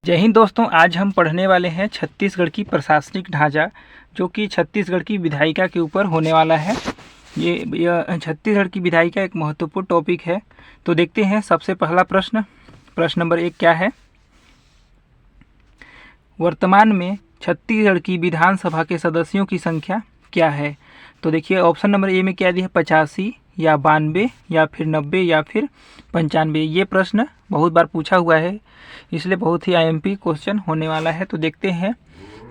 जय हिंद दोस्तों, आज हम पढ़ने वाले हैं छत्तीसगढ़ की प्रशासनिक ढांचा, जो कि छत्तीसगढ़ की विधायिका के ऊपर होने वाला है। यह छत्तीसगढ़ की विधायिका एक महत्वपूर्ण टॉपिक है। तो देखते हैं सबसे पहला प्रश्न नंबर 1 क्या है। वर्तमान में छत्तीसगढ़ की विधानसभा के सदस्यों की संख्या क्या है। तो देखिए ऑप्शन नंबर ए में क्या दिया है, 85 या 92 या फिर 90 या फिर 95। ये प्रश्न बहुत बार पूछा हुआ है, इसलिए बहुत ही आईएमपी क्वेश्चन होने वाला है। तो देखते हैं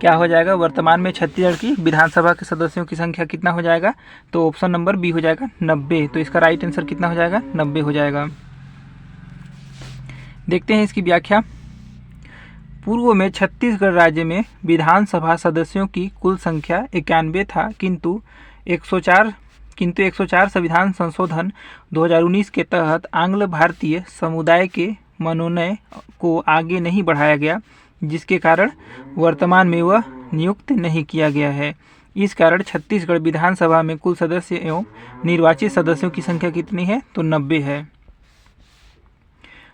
क्या हो जाएगा। वर्तमान में छत्तीसगढ़ की विधानसभा के सदस्यों की संख्या कितना हो जाएगा। तो ऑप्शन नंबर बी हो जाएगा 90। तो इसका राइट आंसर कितना हो जाएगा, 90 हो जाएगा। देखते हैं इसकी व्याख्या। पूर्व में छत्तीसगढ़ राज्य में विधानसभा सदस्यों की कुल संख्या 91 था, किंतु 104 संविधान संशोधन 2019 के तहत आंग्ल भारतीय समुदाय के मनोनय को आगे नहीं बढ़ाया गया, जिसके कारण वर्तमान में वह नियुक्त नहीं किया गया है। इस कारण छत्तीसगढ़ विधानसभा में कुल सदस्य एवं निर्वाचित सदस्यों की संख्या कितनी है, तो 90 है।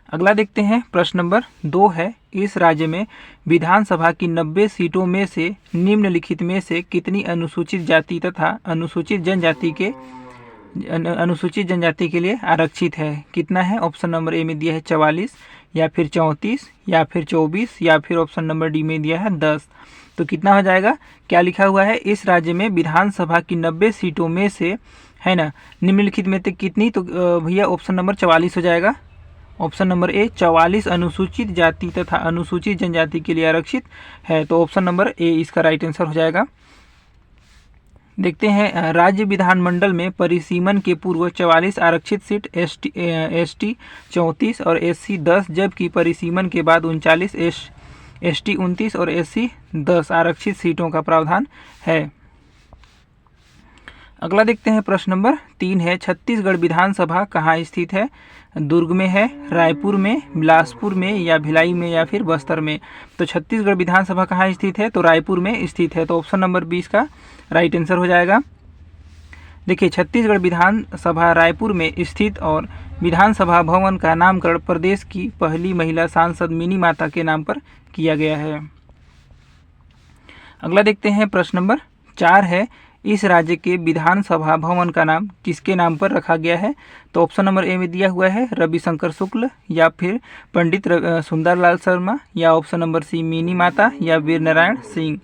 अगला देखते हैं, प्रश्न नंबर 2 है। इस राज्य में विधानसभा की 90 सीटों में से निम्नलिखित में से कितनी अनुसूचित जाति तथा अनुसूचित जनजाति के लिए आरक्षित है। कितना है, ऑप्शन नंबर ए में दिया है 44 या फिर 34 या फिर 24 या फिर ऑप्शन नंबर डी में दिया है 10। तो कितना हो जाएगा, क्या लिखा हुआ है, इस राज्य में विधानसभा की 90 सीटों में से है ना, निम्नलिखित में से कितनी, तो भैया ऑप्शन नंबर 44 हो जाएगा। ऑप्शन नंबर ए 44 अनुसूचित जाति तथा अनुसूचित जनजाति के लिए आरक्षित है। तो ऑप्शन नंबर ए इसका राइट आंसर हो जाएगा। देखते हैं, राज्य विधानमंडल में परिसीमन के पूर्व 44 आरक्षित सीट, एसटी 34 और एससी 10, जबकि परिसीमन के बाद 39 एसटी 29 और एससी 10 आरक्षित सीटों का प्रावधान है। अगला देखते हैं, प्रश्न नंबर 3 है। छत्तीसगढ़ विधानसभा कहाँ स्थित है। दुर्ग में है, रायपुर में, बिलासपुर में या भिलाई में या फिर बस्तर में। तो छत्तीसगढ़ विधानसभा कहाँ स्थित है, तो रायपुर में स्थित है। तो ऑप्शन नंबर 20 का राइट आंसर हो जाएगा। देखिए, छत्तीसगढ़ विधानसभा रायपुर में स्थित और विधानसभा भवन का नामकरण प्रदेश की पहली महिला सांसद मिनी माता के नाम पर किया गया है। अगला देखते हैं, प्रश्न नंबर 4 है। इस राज्य के विधानसभा भवन का नाम किसके नाम पर रखा गया है। तो ऑप्शन नंबर ए में दिया हुआ है रविशंकर शुक्ल या फिर पंडित सुंदरलाल शर्मा या ऑप्शन नंबर सी मिनी माता या वीर नारायण सिंह।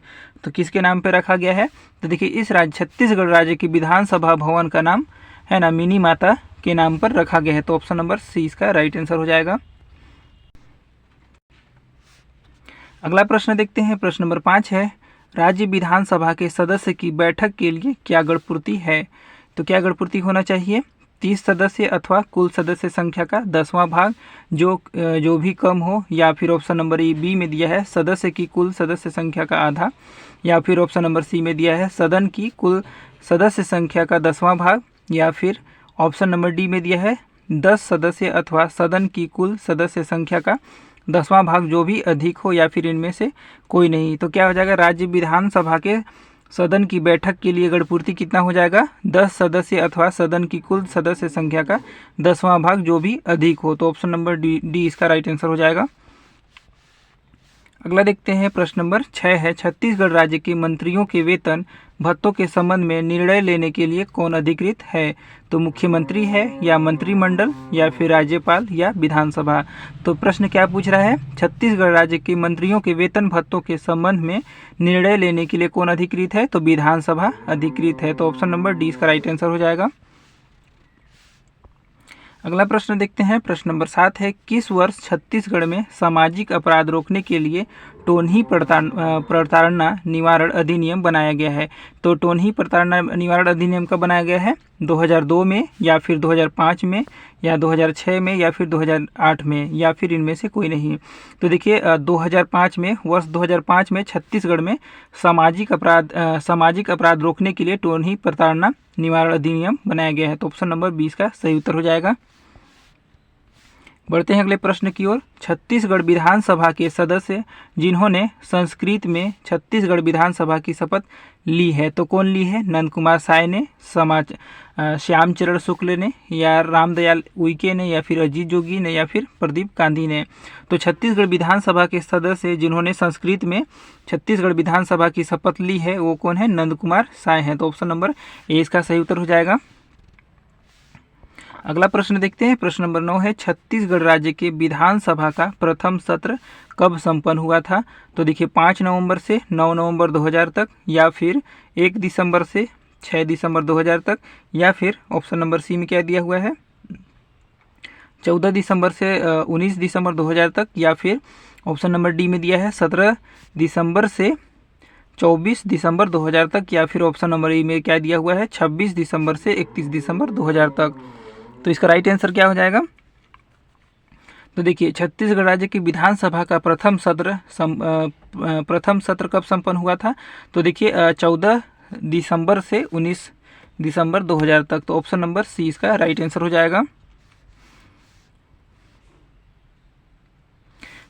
तो किसके नाम पर रखा गया है। तो देखिए, इस राज्य छत्तीसगढ़ राज्य की विधानसभा भवन का नाम है ना मिनी माता के नाम पर रखा गया है। तो ऑप्शन नंबर सी इसका राइट आंसर हो जाएगा। अगला प्रश्न देखते हैं, प्रश्न नंबर 5 है। राज्य विधानसभा के सदस्य की बैठक के लिए क्या गणपूर्ति है। तो क्या गणपूर्ति होना चाहिए, 30 सदस्य अथवा कुल सदस्य संख्या का 10वां भाग जो भी कम हो, या फिर ऑप्शन नंबर बी में दिया है सदस्य की कुल सदस्य संख्या का आधा, या फिर ऑप्शन नंबर सी में दिया है सदन की कुल सदस्य संख्या का 10वां भाग, या फिर ऑप्शन नंबर डी में दिया है 10 सदस्य अथवा सदन की कुल सदस्य संख्या का 10वां भाग जो भी अधिक हो, या फिर इनमें से कोई नहीं। तो क्या हो जाएगा, राज्य विधानसभा के सदन की बैठक के लिए गणपूर्ति कितना हो जाएगा, 10 सदस्य अथवा सदन की कुल सदस्य संख्या का 10वां भाग जो भी अधिक हो। तो ऑप्शन नंबर डी इसका राइट आंसर हो जाएगा। अगला देखते हैं, प्रश्न नंबर 6 है। छत्तीसगढ़ राज्य के मंत्रियों के वेतन भत्तों के संबंध में निर्णय लेने के लिए कौन अधिकृत है। तो मुख्यमंत्री है या मंत्रिमंडल या फिर राज्यपाल या विधानसभा। तो प्रश्न क्या पूछ रहा है, छत्तीसगढ़ राज्य के मंत्रियों के वेतन भत्तों के संबंध में निर्णय लेने के लिए कौन अधिकृत है। तो विधानसभा अधिकृत है। तो ऑप्शन नंबर डी इसका राइट आंसर हो जाएगा। अगला प्रश्न देखते हैं, प्रश्न नंबर 7 है। किस वर्ष छत्तीसगढ़ में सामाजिक अपराध रोकने के लिए टोनही प्रताड़ना निवारण अधिनियम बनाया गया है। तो टोनही प्रताड़ना निवारण अधिनियम कब बनाया गया है, 2002 में या फिर 2005 में या 2006 में या फिर 2008 में, या फिर इनमें से कोई नहीं। तो देखिए, 2005 में, वर्ष 2005 में छत्तीसगढ़ में सामाजिक अपराध रोकने के लिए टोनही प्रताड़ना निवारण अधिनियम बनाया गया है। तो ऑप्शन नंबर 20 का सही उत्तर हो जाएगा। बढ़ते हैं अगले प्रश्न की ओर। छत्तीसगढ़ विधानसभा के सदस्य जिन्होंने संस्कृत में छत्तीसगढ़ विधानसभा की शपथ ली है तो कौन ली है? नंद कुमार साय ने, श्यामचरण शुक्ल ने, या रामदयाल उइके ने, या फिर अजीत जोगी ने, या फिर प्रदीप गांधी ने। तो छत्तीसगढ़ विधानसभा के सदस्य जिन्होंने संस्कृत में छत्तीसगढ़ विधानसभा की शपथ ली है वो कौन है? नंद कुमार साय हैं। तो ऑप्शन नंबर ए इसका सही उत्तर हो जाएगा। अगला प्रश्न देखते हैं। प्रश्न नंबर 9 है, छत्तीसगढ़ राज्य के विधानसभा का प्रथम सत्र कब संपन्न हुआ था? तो देखिए 5 नवंबर से 9 नवंबर 2000 तक, या फिर 1 दिसंबर से 6 दिसंबर 2000 तक, या फिर ऑप्शन नंबर सी में क्या दिया हुआ है 14 दिसंबर से 19 दिसंबर 2000 तक, या फिर ऑप्शन नंबर डी में दिया है 17 दिसंबर से 24 दिसंबर 2000 तक, या फिर ऑप्शन नंबर ई में क्या दिया हुआ है 26 दिसंबर से 31 दिसंबर 2000 तक। तो इसका राइट आंसर क्या हो जाएगा? तो देखिए छत्तीसगढ़ राज्य की विधानसभा का प्रथम सत्र कब संपन्न हुआ था? तो देखिए 14 दिसंबर से 19 दिसंबर 2000 तक। तो ऑप्शन नंबर सी इसका राइट आंसर हो जाएगा।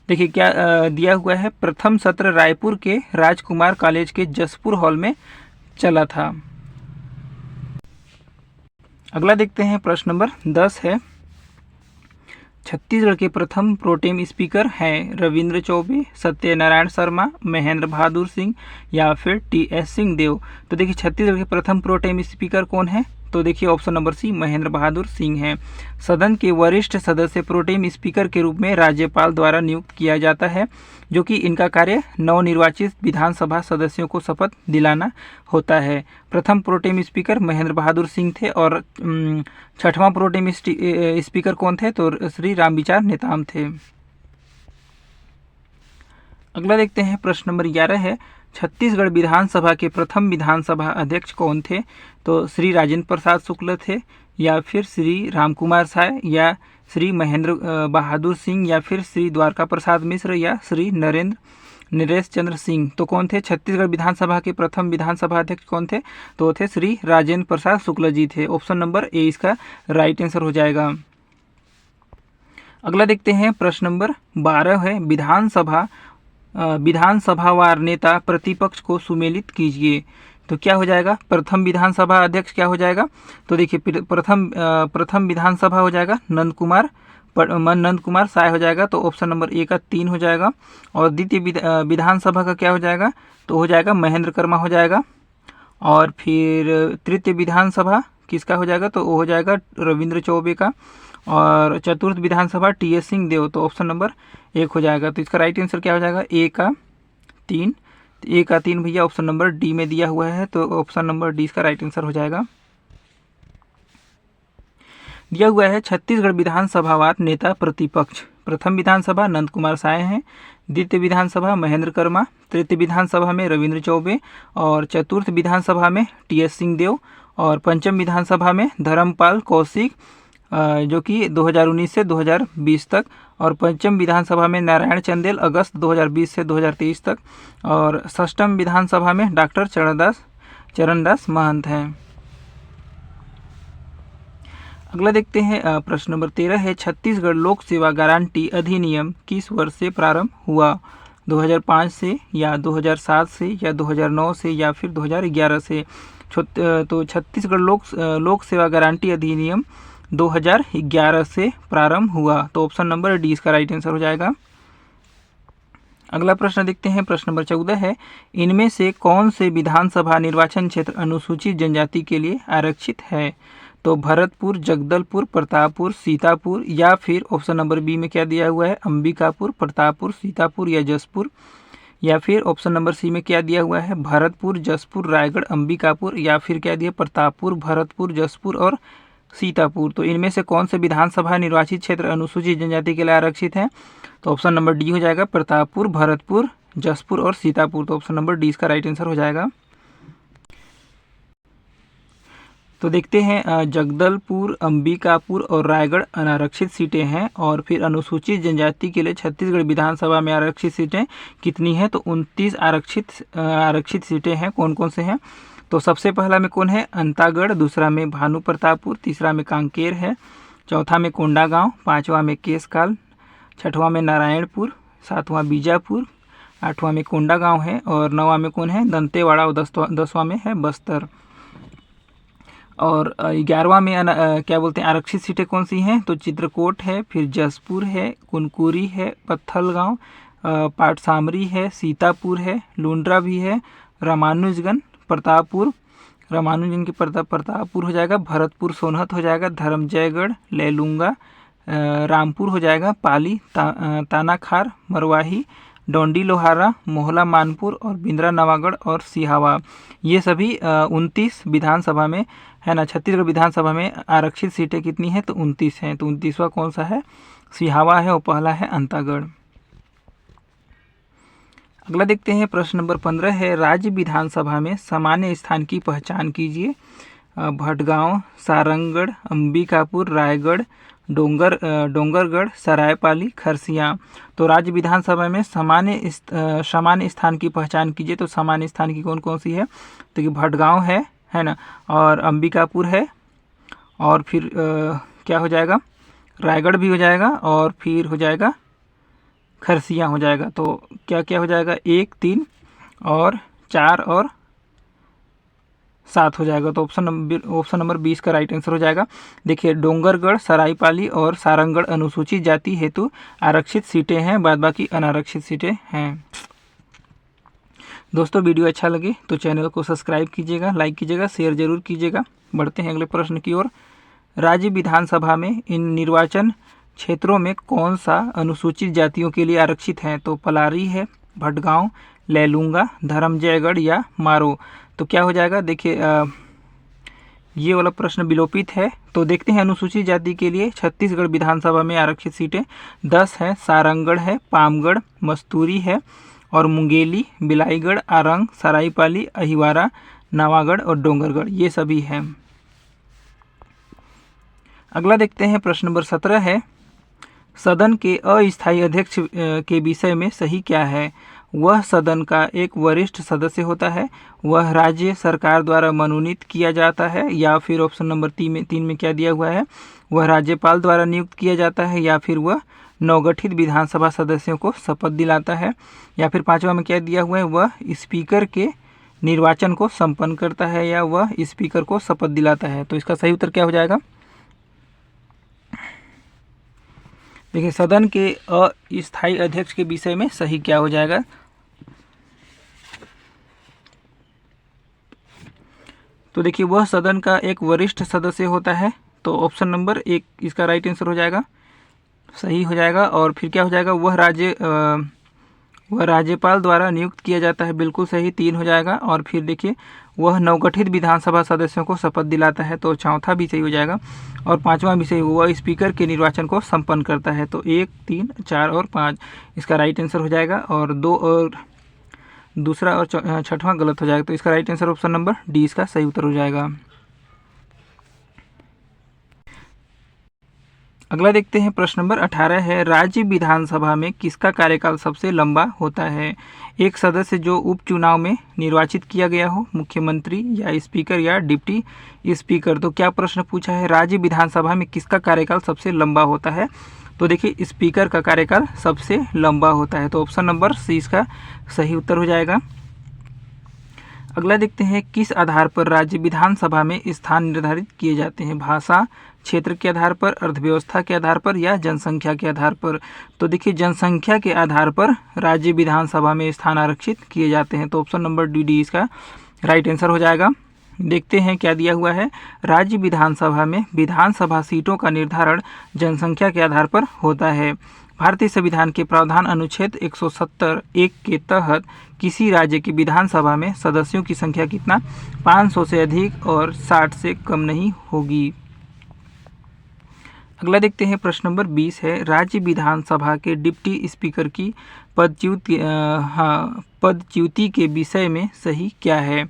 देखिए क्या दिया हुआ है, प्रथम सत्र रायपुर के राजकुमार कॉलेज के जसपुर हॉल में चला था। अगला देखते हैं। प्रश्न नंबर 10 है, छत्तीसगढ़ के प्रथम प्रोटेम स्पीकर हैं रविंद्र चौबे, सत्यनारायण शर्मा, महेंद्र बहादुर सिंह, या फिर टी.एस. सिंहदेव। तो देखिए छत्तीसगढ़ के प्रथम प्रोटेम स्पीकर कौन है? तो देखिए option number C Mahendra Bahadur Singh हैं। सदन के वरिष्ठ सदस्य प्रोटेम स्पीकर के रूप में राज्यपाल द्वारा नियुक्त किया जाता है, जो कि इनका कार्य नवनिर्वाचित विधानसभा सदस्यों को शपथ दिलाना होता है। प्रथम प्रोटेम स्पीकर महेंद्र बहादुर सिंह थे और छठवां प्रोटेम स्पीकर कौन थे? तो श्री रामविचार नेताम थे। अगला देखते हैं। प्रश्न नंबर 11 है, छत्तीसगढ़ विधानसभा के प्रथम विधानसभा अध्यक्ष कौन थे? तो श्री राजेंद्र प्रसाद शुक्ल थे, या फिर श्री रामकुमार साय, या श्री महेंद्र बहादुर सिंह, या फिर श्री द्वारका प्रसाद मिश्र, या श्री नरेश चंद्र सिंह। तो कौन थे छत्तीसगढ़ विधानसभा के प्रथम विधानसभा अध्यक्ष कौन थे? तो थे श्री राजेंद्र प्रसाद शुक्ल जी थे। ऑप्शन नंबर ए इसका राइट आंसर हो जाएगा। अगला देखते हैं। प्रश्न नंबर 12 है, विधानसभावार नेता प्रतिपक्ष को सुमेलित कीजिए। तो क्या हो जाएगा? प्रथम विधानसभा अध्यक्ष क्या हो जाएगा? तो देखिए प्रथम विधानसभा हो जाएगा नंद कुमार साय हो जाएगा। तो ऑप्शन नंबर ए का 3 हो जाएगा। और द्वितीय विधानसभा का क्या हो जाएगा? तो हो जाएगा महेंद्र कर्मा हो जाएगा। और फिर तृतीय विधानसभा किसका हो जाएगा? तो वो हो जाएगा रविंद्र चौबे का। और चतुर्थ विधानसभा टी.एस. सिंहदेव। तो ऑप्शन नंबर 1 हो जाएगा। तो इसका राइट आंसर क्या हो जाएगा? ए का 3 भैया ऑप्शन नंबर डी में दिया हुआ है। तो ऑप्शन नंबर डी इसका राइट आंसर हो जाएगा। दिया हुआ है छत्तीसगढ़ विधानसभावार नेता प्रतिपक्ष। प्रथम विधानसभा नंद कुमार साय हैं, द्वितीय विधानसभा महेंद्र कर्मा, तृतीय विधानसभा में रविंद्र चौबे, और चतुर्थ विधानसभा में टी.एस. सिंहदेव, और पंचम विधानसभा में धर्मपाल कौशिक, जो कि 2019 से 2020 तक, और पंचम विधानसभा में नारायण चंदेल अगस्त 2020 से 2023 तक, और षष्ठम विधानसभा में डॉक्टर चरणदास महंत हैं। अगला देखते हैं। प्रश्न नंबर 13 है, छत्तीसगढ़ लोक सेवा गारंटी अधिनियम किस वर्ष से प्रारंभ हुआ? 2005 से, या 2007 से, या 2009 से, या फिर 2011 से। तो छत्तीसगढ़ लोक सेवा गारंटी अधिनियम 2011 से प्रारंभ हुआ। तो ऑप्शन नंबर डी इसका राइट आंसर हो जाएगा। अगला प्रश्न देखते हैं। प्रश्न नंबर 14 है, इनमें से कौन से विधानसभा निर्वाचन क्षेत्र अनुसूचित जनजाति के लिए आरक्षित है? तो भरतपुर, जगदलपुर, प्रतापपुर, सीतापुर, या फिर ऑप्शन नंबर बी में क्या दिया हुआ है अंबिकापुर, प्रतापपुर, सीतापुर, या जसपुर, या फिर ऑप्शन नंबर सी में क्या दिया हुआ है भरतपुर, जसपुर, रायगढ़, अंबिकापुर, या फिर क्या दिया प्रतापपुर, भरतपुर, जसपुर और सीतापुर। तो इनमें से कौन से विधानसभा निर्वाचित क्षेत्र अनुसूचित जनजाति के लिए आरक्षित है? तो ऑप्शन नंबर डी हो जाएगा प्रतापपुर, भरतपुर, जसपुर और सीतापुर। तो ऑप्शन नंबर डी इसका राइट आंसर हो जाएगा। तो देखते हैं जगदलपुर, अंबिकापुर और रायगढ़ अनारक्षित सीटें हैं, और फिर अनुसूचित जनजाति के लिए छत्तीसगढ़ विधानसभा में आरक्षित सीटें कितनी हैं? तो 29 आरक्षित सीटें हैं। कौन कौन से हैं? तो सबसे पहला में कौन है? अंतागढ़, दूसरा में भानु प्रतापपुर, तीसरा में कांकेर है, चौथा में कोंडागांव, पाँचवा में केसकाल, छठवां में नारायणपुर, सातवां बीजापुर, आठवां में कोंडागांव है और नौवां में कौन है दंतेवाड़ा और दसवां में है बस्तर। और 11वां में क्या बोलते हैं आरक्षित सीटें कौन सी हैं, तो चित्रकूट है, फिर जसपुर है, कुनकुरी है, पत्थलगांव, पाटसामरी है, सीतापुर है, लुंड्रा भी है, रामानुजगंज प्रतापपुर, रामानुजगंज के प्रतापपुर हो जाएगा, भरतपुर सोनहत हो जाएगा, धर्मजयगढ़, लेलूंगा, रामपुर हो जाएगा, पाली, तानाखार, मरवाही, डोंडी लोहारा, मोहला मानपुर और बिंद्रा नवागढ़ और सिहावा। ये सभी 29 विधानसभा में है ना। छत्तीसगढ़ विधानसभा में आरक्षित सीटें कितनी हैं, तो 29 हैं। तो 29वां कौन सा है, सिहावा है और पहला है अंतागढ़। अगला देखते हैं प्रश्न नंबर 15 है, राज्य विधानसभा में सामान्य स्थान की पहचान कीजिए। भटगांव, सारंगगढ़, अंबिकापुर, रायगढ़, डोंगरगढ़, सरायपाली, खरसिया। तो राज्य विधानसभा में सामान्य स्थान की पहचान कीजिए। तो सामान्य स्थान की कौन कौन सी है, तो कि भटगांव है ना, और अंबिकापुर है, और फिर क्या हो जाएगा रायगढ़ भी हो जाएगा, और फिर हो जाएगा खरसिया हो जाएगा। तो क्या क्या हो जाएगा 1, 3 और 4 और 7 हो जाएगा। तो ऑप्शन नंबर 20 का राइट आंसर हो जाएगा। देखिए डोंगरगढ़, सरायपाली और सारंगगढ़ अनुसूचित जाति हेतु आरक्षित सीटें हैं, बाद बाकी अनारक्षित सीटें हैं। दोस्तों वीडियो अच्छा लगे तो चैनल को सब्सक्राइब कीजिएगा, लाइक कीजिएगा, शेयर जरूर कीजिएगा। बढ़ते हैं अगले प्रश्न की ओर। राज्य विधानसभा में इन निर्वाचन क्षेत्रों में कौन सा अनुसूचित जातियों के लिए आरक्षित है, तो पलारी है, भटगांव, लेलूंगा, धर्मजयगढ़ या मारो। तो क्या हो जाएगा, देखिए ये वाला प्रश्न विलोपित है। तो देखते हैं अनुसूचित जाति के लिए छत्तीसगढ़ विधानसभा में आरक्षित सीटें 10 हैं। सारंगगढ़ है, पामगढ़, मस्तूरी है और मुंगेली, बिलाईगढ़, आरंग, सरायपाली, अहिवारा, नवागढ़ और डोंगरगढ़, ये सभी हैं। अगला देखते हैं प्रश्न नंबर 17 है, सदन के अस्थायी अध्यक्ष के विषय में सही क्या है। वह सदन का एक वरिष्ठ सदस्य होता है, वह राज्य सरकार द्वारा मनोनीत किया जाता है, या फिर ऑप्शन नंबर 3 में क्या दिया हुआ है, वह राज्यपाल द्वारा नियुक्त किया जाता है, या फिर वह नवगठित विधानसभा सदस्यों को शपथ दिलाता है, या फिर 5वां में क्या दिया हुआ है, वह स्पीकर के निर्वाचन को संपन्न करता है, या वह स्पीकर को शपथ दिलाता है। तो इसका सही उत्तर क्या हो जाएगा, देखिए सदन के अस्थायी अध्यक्ष के विषय में सही क्या हो जाएगा, तो देखिए वह सदन का एक वरिष्ठ सदस्य होता है। तो ऑप्शन नंबर 1 इसका राइट आंसर हो जाएगा, सही हो जाएगा। और फिर क्या हो जाएगा, वह राज्यपाल द्वारा नियुक्त किया जाता है, बिल्कुल सही, 3 हो जाएगा। और फिर देखिए वह नवगठित विधानसभा सदस्यों को शपथ दिलाता है, तो चौथा भी सही हो जाएगा। और 5वां भी सही, वह स्पीकर के निर्वाचन को संपन्न करता है। तो 1, 3, 4 और 5 इसका राइट आंसर हो जाएगा, और 2 और दूसरा और 6वां गलत हो जाएगा। तो इसका right answer option number D इसका सही उत्तर हो जाएगा। अगला देखते हैं प्रश्न नंबर 18 है, राज्य विधानसभा में किसका कार्यकाल सबसे लंबा होता है। एक सदस्य जो उपचुनाव में निर्वाचित किया गया हो, मुख्यमंत्री या स्पीकर या डिप्टी स्पीकर। तो क्या प्रश्न पूछा है, राज्य विधानसभा में किसका कार्यकाल सबसे लंबा होता है। तो देखिए स्पीकर का कार्यकाल सबसे लंबा होता है। तो ऑप्शन नंबर सी इसका सही उत्तर हो जाएगा। अगला देखते हैं, किस आधार पर राज्य विधानसभा में स्थान निर्धारित किए जाते हैं। भाषा, क्षेत्र के आधार पर, अर्थव्यवस्था के आधार पर या जनसंख्या के आधार पर। तो देखिए जनसंख्या के आधार पर राज्य विधानसभा में स्थान आरक्षित किए जाते हैं। तो ऑप्शन नंबर डी इसका राइट आंसर हो जाएगा। देखते हैं क्या दिया हुआ है, राज्य विधानसभा में विधानसभा सीटों का निर्धारण जनसंख्या के आधार पर होता है। भारतीय संविधान के प्रावधान अनुच्छेद 170(1) के तहत किसी राज्य की विधानसभा में सदस्यों की संख्या कितना 500 से अधिक और 60 से कम नहीं होगी। अगला देखते हैं प्रश्न नंबर 20 है, राज्य विधानसभा के डिप्टी स्पीकर की पदच्युति के विषय में सही क्या है।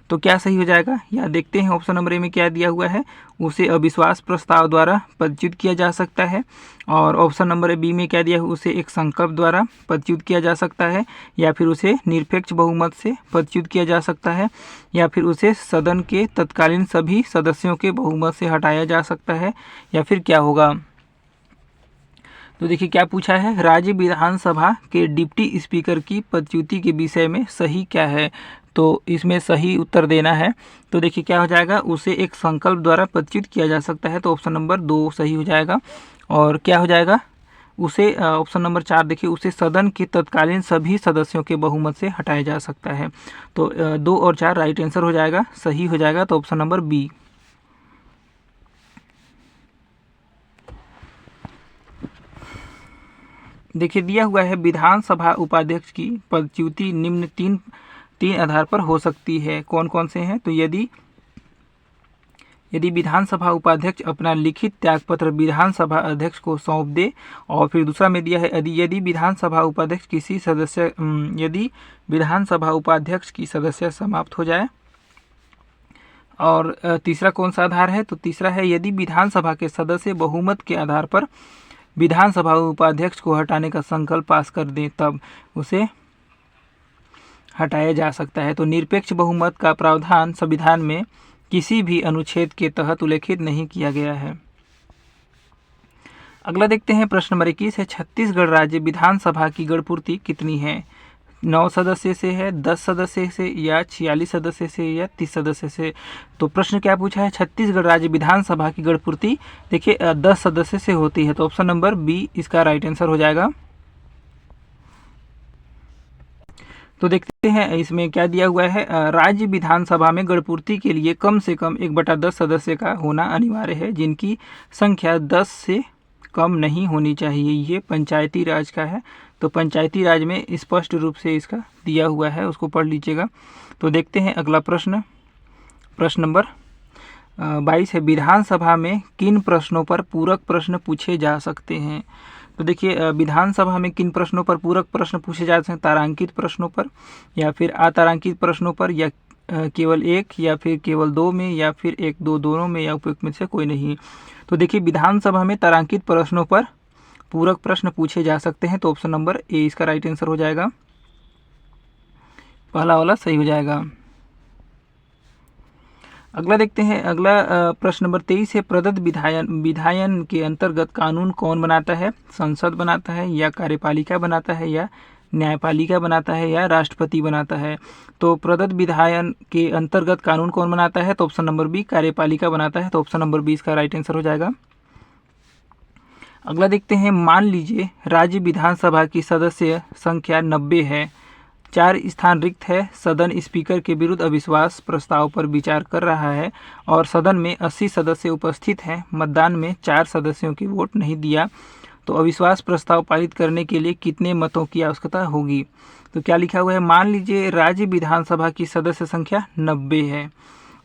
तो क्या सही हो जाएगा, या देखते हैं ऑप्शन नंबर ए में क्या दिया हुआ है, उसे अविश्वास प्रस्ताव द्वारा पदच्युत किया जा सकता है। और ऑप्शन नंबर बी में क्या दिया है, उसे एक संकल्प द्वारा पदच्युत किया जा सकता है, या फिर उसे निरपेक्ष बहुमत से पदच्युत किया जा सकता है, या फिर उसे सदन के तत्कालीन सभी सदस्यों के बहुमत से हटाया जा सकता है, या फिर क्या होगा। तो देखिए क्या पूछा है, राज्य विधानसभा के डिप्टी स्पीकर की पदच्युति के विषय में सही क्या है। तो इसमें सही उत्तर देना है। तो देखिए क्या हो जाएगा, उसे एक संकल्प द्वारा पदच्युत किया जा सकता है, तो ऑप्शन नंबर 2 सही हो जाएगा। और क्या हो जाएगा, उसे ऑप्शन नंबर 4 देखिए, उसे सदन के तत्कालीन सभी सदस्यों के बहुमत से हटाया जा सकता है। तो 2 और 4 राइट आंसर हो जाएगा, सही हो जाएगा, तो ऑप्शन नंबर बी। देखिए दिया हुआ है, विधानसभा उपाध्यक्ष की पदच्युति निम्न तीन आधार पर हो सकती है। कौन कौन से हैं, तो यदि विधानसभा उपाध्यक्ष अपना लिखित त्यागपत्र विधानसभा अध्यक्ष को सौंप दे, और फिर दूसरा में दिया है, यदि विधानसभा उपाध्यक्ष यदि विधानसभा उपाध्यक्ष की सदस्य समाप्त हो जाए। और तीसरा कौन सा आधार है, तो तीसरा है, यदि विधानसभा के सदस्य बहुमत के आधार पर विधानसभा उपाध्यक्ष को हटाने का संकल्प पास कर दें, तब उसे हटाया जा सकता है। तो निरपेक्ष बहुमत का प्रावधान संविधान में किसी भी अनुच्छेद के तहत उल्लेखित नहीं किया गया है। अगला देखते हैं, प्रश्न नंबर 21 है, छत्तीसगढ़ राज्य विधानसभा की गणपूर्ति कितनी है। 9 सदस्य से है, 10 सदस्य से, या 46 सदस्य से, या 30 सदस्य से। तो प्रश्न क्या पूछा है, छत्तीसगढ़ राज्य विधानसभा की गणपूर्ति देखिए 10 सदस्य से होती है, तो ऑप्शन नंबर बी इसका राइट आंसर हो जाएगा। तो देखते हैं इसमें क्या दिया हुआ है, राज्य विधानसभा में गणपूर्ति के लिए कम से कम 1/10 सदस्य का होना अनिवार्य है, जिनकी संख्या 10 से कम नहीं होनी चाहिए। ये पंचायती राज का है, तो पंचायती राज में स्पष्ट रूप से इसका दिया हुआ है, उसको पढ़ लीजिएगा। तो देखते हैं अगला प्रश्न नंबर 22 है, विधानसभा में किन प्रश्नों पर पूरक प्रश्न पूछे जा सकते हैं। तो देखिए विधानसभा में किन प्रश्नों पर पूरक प्रश्न पूछे जा सकते हैं, तारांकित प्रश्नों पर, या फिर अतारांकित प्रश्नों पर, या केवल एक, या फिर केवल 2 में, या फिर 1, 2 दोनों में, या उपयुक्त में से कोई नहीं। तो देखिए विधानसभा में तारांकित प्रश्नों पर पूरक प्रश्न पूछे जा सकते हैं, तो ऑप्शन नंबर ए इसका राइट आंसर हो जाएगा, पहला वाला सही हो जाएगा। अगला देखते हैं, अगला प्रश्न नंबर 23 है, प्रदत्त विधायन के अंतर्गत कानून कौन बनाता है, संसद बनाता है, या कार्यपालिका बनाता है, या न्यायपालिका बनाता है, या राष्ट्रपति बनाता है। तो प्रदत्त विधायन के अंतर्गत कानून कौन बनाता है, तो ऑप्शन नंबर बी कार्यपालिका बनाता है, तो ऑप्शन नंबर बी इसका राइट आंसर हो जाएगा। अगला देखते हैं, मान लीजिए राज्य विधानसभा की सदस्य संख्या 90 है, 4 स्थान रिक्त है, सदन स्पीकर के विरुद्ध अविश्वास प्रस्ताव पर विचार कर रहा है, और सदन में 80 सदस्य उपस्थित हैं, मतदान में 4 सदस्यों की वोट नहीं दिया, तो अविश्वास प्रस्ताव पारित करने के लिए कितने मतों की आवश्यकता होगी। तो क्या लिखा हुआ है, मान लीजिए राज्य विधानसभा की सदस्य संख्या 90 है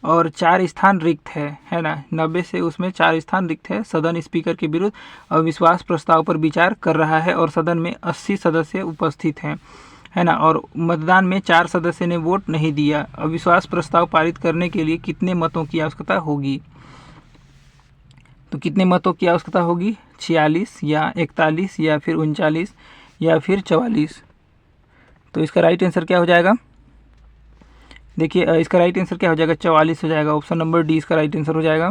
और 4 स्थान रिक्त है ना, 90 से उसमें 4 स्थान रिक्त है, सदन स्पीकर के विरुद्ध अविश्वास प्रस्ताव पर विचार कर रहा है, और सदन में 80 सदस्य उपस्थित हैं, है ना, और मतदान में 4 सदस्य ने वोट नहीं दिया। अविश्वास प्रस्ताव पारित करने के लिए कितने मतों की आवश्यकता होगी। तो कितने मतों की आवश्यकता होगी, 46, या 41, या फिर 39, या फिर 44। तो इसका राइट आंसर क्या हो जाएगा, देखिए इसका राइट आंसर क्या हो जाएगा, 44 हो जाएगा, ऑप्शन नंबर डी इसका राइट आंसर हो जाएगा।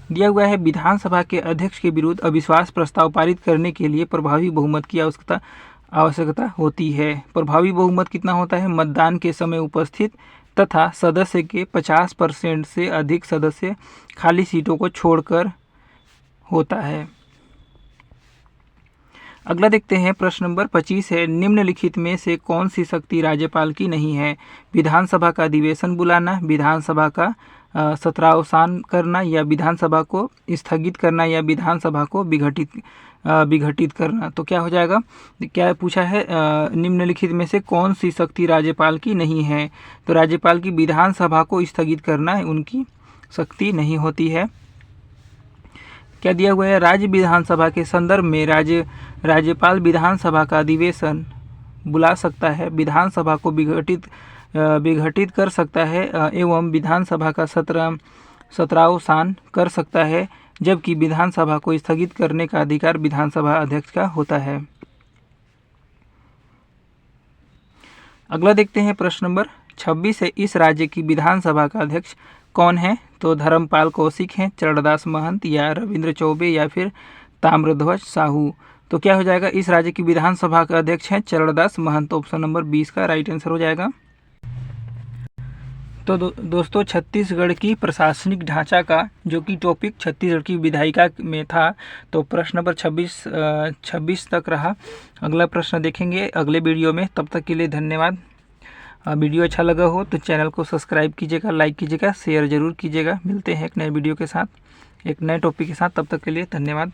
दिया हुआ है, विधानसभा के अध्यक्ष के विरुद्ध अविश्वास प्रस्ताव पारित करने के लिए प्रभावी बहुमत की आवश्यकता होती है। प्रभावी बहुमत कितना होता है, मतदान के समय उपस्थित तथा सदस्य के 50% से अधिक सदस्य खाली सीटों को छोड़कर होता है। अगला देखते हैं, प्रश्न नंबर 25 है, निम्नलिखित में से कौन सी शक्ति राज्यपाल की नहीं है। विधानसभा का अधिवेशन बुलाना, विधानसभा का सत्रावसान करना, या विधानसभा को स्थगित करना, या विधानसभा को विघटित करना। तो क्या हो जाएगा, क्या पूछा है, निम्नलिखित में से कौन सी शक्ति राज्यपाल की नहीं है। तो राज्यपाल की विधानसभा को स्थगित करना उनकी शक्ति नहीं होती है। क्या दिया हुआ है, राज्य विधानसभा के संदर्भ में राज्यपाल विधानसभा का अधिवेशन बुला सकता है, विधानसभा को विघटित कर सकता है एवं विधानसभा का सत्रावसान कर सकता है, जबकि विधानसभा को स्थगित करने का अधिकार विधानसभा अध्यक्ष का होता है। अगला देखते हैं प्रश्न नंबर 26 है, इस राज्य की विधानसभा का अध्यक्ष कौन है? तो धर्मपाल कौशिक हैं, चरणदास महंत या रविंद्र चौबे या फिर ताम्रध्वज साहू। तो क्या हो जाएगा? इस राज्य की विधानसभा का अध्यक्ष हैं चरणदास महंत। ऑप्शन नंबर 20 का राइट आंसर हो जाएगा। तो दोस्तों छत्तीसगढ़ की प्रशासनिक ढांचा का जो कि टॉपिक छत्तीसगढ़ की विधायिका में था, तो प्रश्न नंबर 26 तक रहा। अगला प्रश्न देखेंगे अगले वीडियो में। तब तक के लिए धन्यवाद। वीडियो अच्छा लगा हो तो चैनल को सब्सक्राइब कीजिएगा, लाइक कीजिएगा, शेयर जरूर कीजिएगा। मिलते हैं एक नए वीडियो के साथ, एक नए टॉपिक के साथ। तब तक के लिए धन्यवाद।